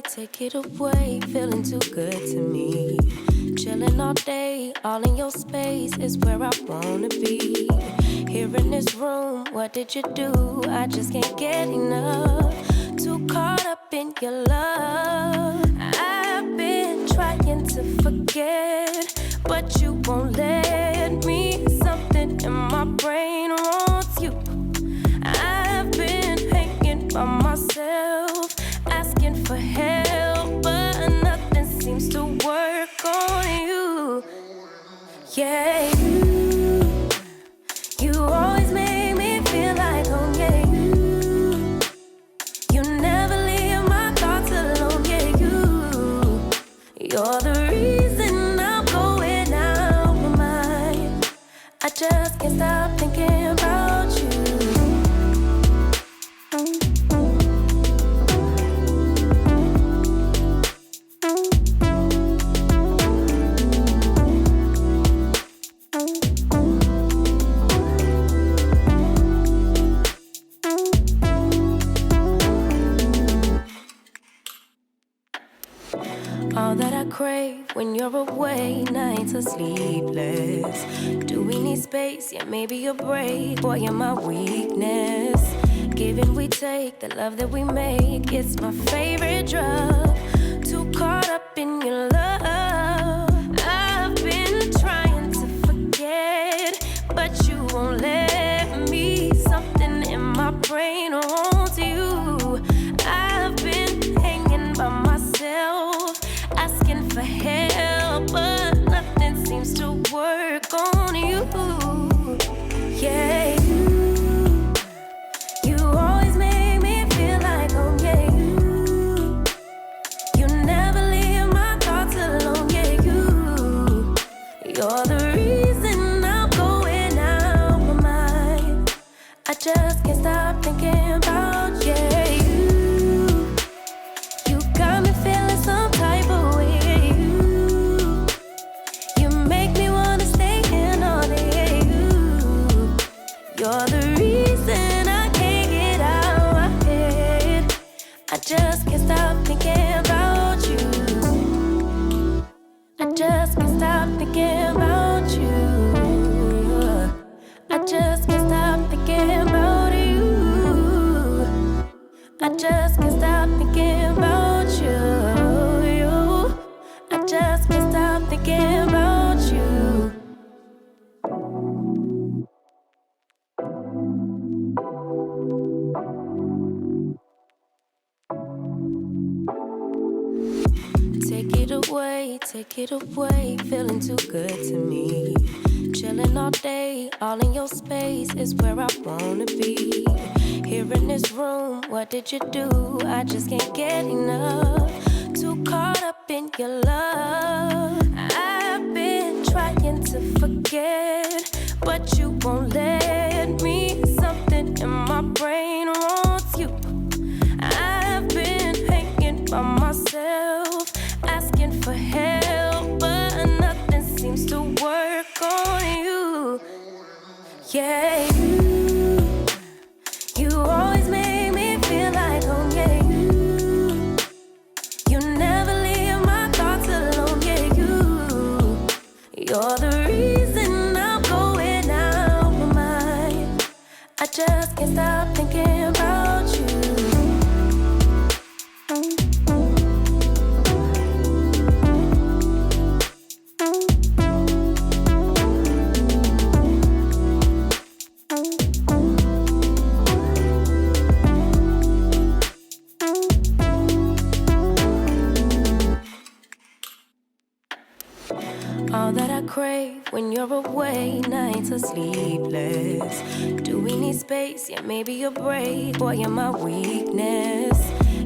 take it away, feeling too good to me. Chilling all day, all in your space is where I wanna be. Here in this room, what did you do? I just can't get enough. Too caught up in your love. I've been trying to forget, but you won't let me. Something in my brain wants you. I've been hanging by myself, asking for help, but nothing seems to work on you. Yeah, you always make me feel like home. Yeah, you never leave my thoughts alone. Yeah, you're the reason I'm going out my mind. I just can't stop thinking about you. All that I crave when you're away, nights are sleepless. Do we need space? Yeah, maybe a break. Boy, you're my weakness. Give and we take, the love that we make, it's my favorite drug. Too caught up in your love. I've been trying to forget, but you won't let me. Something in my brain wants you. I've been hanging by myself, asking for help, but nothing seems to work on you. Yeah, you always make me feel like home. Yeah, you never leave my thoughts alone. Yeah, you're the reason I'm going out my mind. I just can't stop thinking about you. You got me feeling some type of way. You make me wanna stay in all day. You're the reason I can't get out my head. I just can't stop thinking about you. I just can't stop thinking about you. I just can't stop thinking about you. I just can't stop thinking about you. I just can't stop thinking about you. Take it away, feeling too good to me. Chilling all day, all in your space is where I wanna be. Here in this room, what did you do? I just can't get enough. Too caught up in your love. I've been trying to forget, but you won't let me. Something in my brain wants you. I've been hanging by myself, asking for help, but nothing seems to work on you. Yeah, you always make me feel like home. Yeah, you never leave my thoughts alone. Yeah, you're the reason I'm going out my mind. I just can't stop thinking about you. All that I crave when you're away, nights are sleepless. Do we need space? Yeah, maybe a break. Boy, you're my weakness.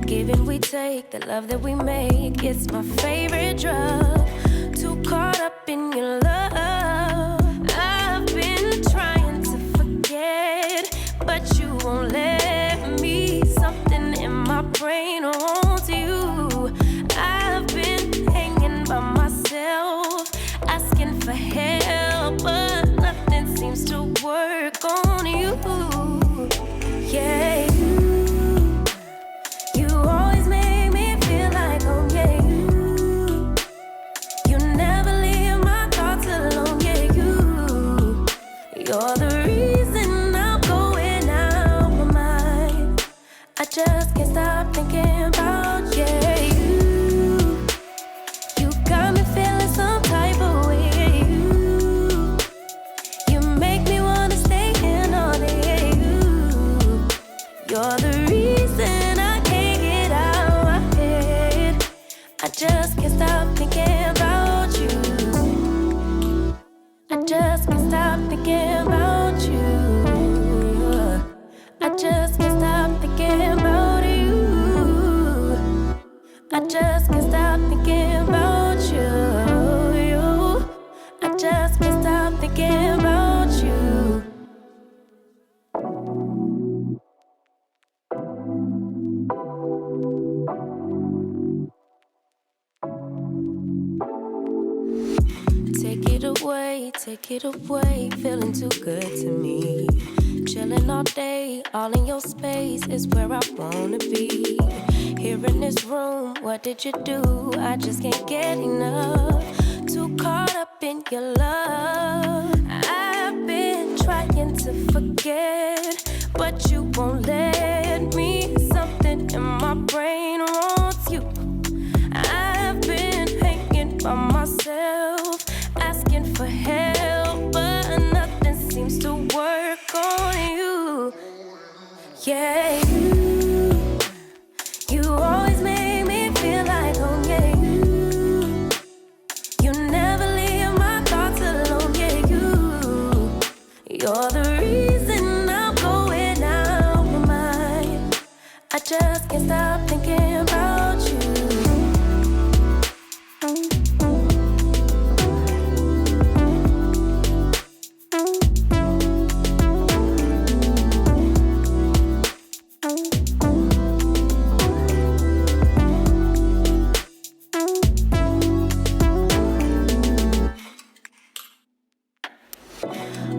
Give and we take, the love that we make, it's my favorite drug. Too caught up in your love. I've been trying to forget, but you won't let me. Something in my brain wants you. I've been hanging by myself, asking for help, but nothing seems to work on you. Yeah, you always make me feel like Take it away, feeling too good to me. Chilling all day, all in your space is where I wanna be. Here in this room, what did you do? I just can't get enough. Too caught up in your love. I've been trying to forget, but you won't let me. Something in my brain wants you. I've been hanging by myself, asking for help, but nothing seems to work on you. Yeah, you always make me feel like home. Yeah, you never leave my thoughts alone. Yeah, you're the reason I'm going out my mind. I just can't stop thinking about you.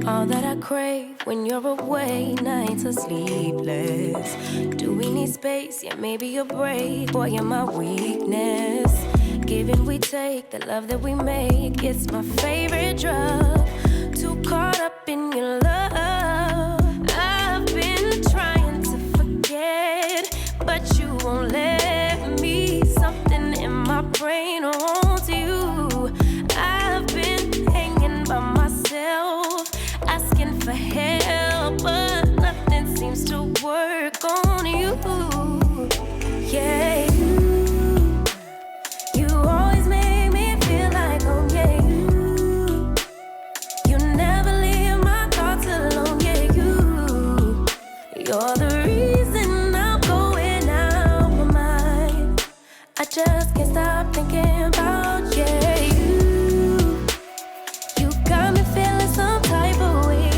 All that I crave when you're away, nights are sleepless. Do we need space? Yeah, maybe a break. Boy, you're my weakness. Giving we take, the love that we make, it's my favorite drug. Too caught up in your love. I've been trying to forget, but you won't let me. Something in my brain wants you. I've been hanging by myself, asking for help, but nothing seems to work on you. Yeah, you always make me feel like home. Yeah, you never leave my thoughts alone. Yeah, you're the reason I'm going out my mind. I just can't stop thinking about you. You got me feeling some type of way.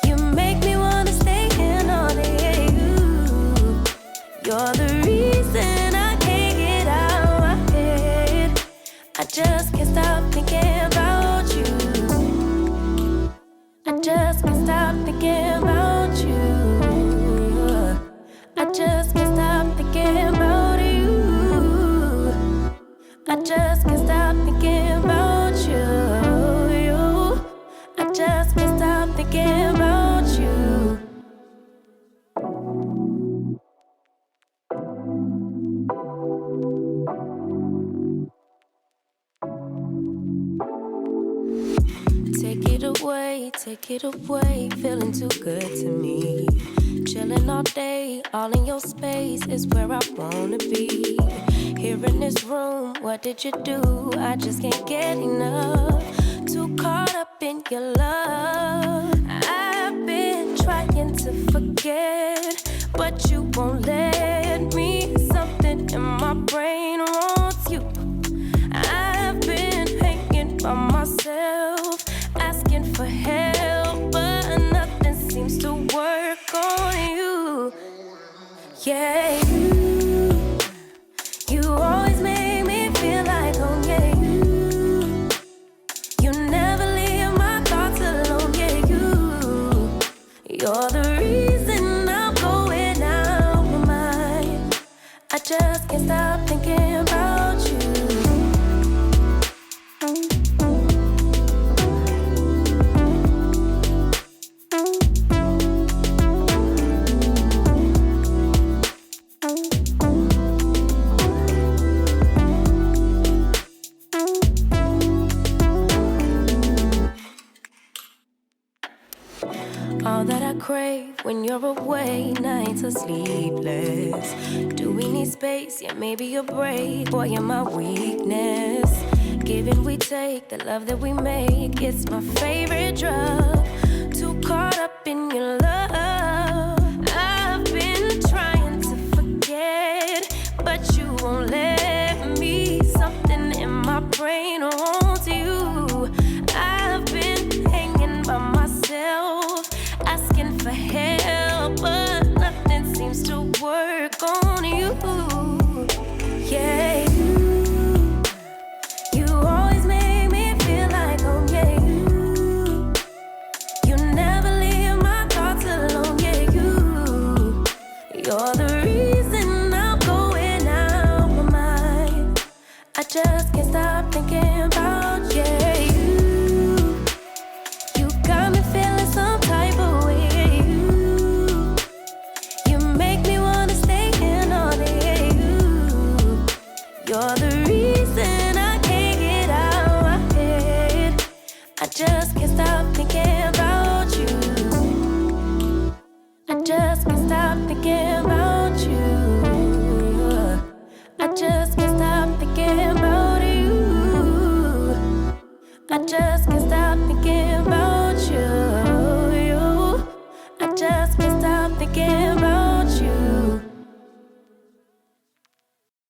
You make me wanna stay in all day. You're the reason I can't get out my head. I just can't stop thinking about you. I just can't stop thinking about you. I just can't stop thinking about you. I just can't stop thinking about you. I just can't stop thinking about you. Take it away, feeling too good to me. Chilling all day, all in your space is where I wanna be. Here in this room, what did you do? I just can't get enough. Too caught up in your love. I've been trying to forget, but you won't let me. Something in my brain wants you. I've been hanging by myself, asking for help, but nothing seems to work on you. Yeah, you always make me feel like home. Yeah, you never leave my thoughts alone. Yeah, you're the reason I'm going out my mind. I just can't stop thinking about you. All that I crave when you're away, nights are sleepless. Do we need space? Yeah, maybe a break. Boy, you're my weakness. Giving we take, the love that we make, it's my favorite drug. Too caught up in your love. I've been trying to forget, but you won't let me. Something in my brain wants you. I've been hanging by myself, asking for help, but nothing seems to work on you. Yeah, you always make thinking about, yeah, you got me feeling some type of way. You make me wanna stay in all day. You're the reason I can't get out my head. I just can't stop thinking about you. I just can't stop thinking about you. I just can't stop thinking about you. I just can't stop thinking about you. I just can't stop thinking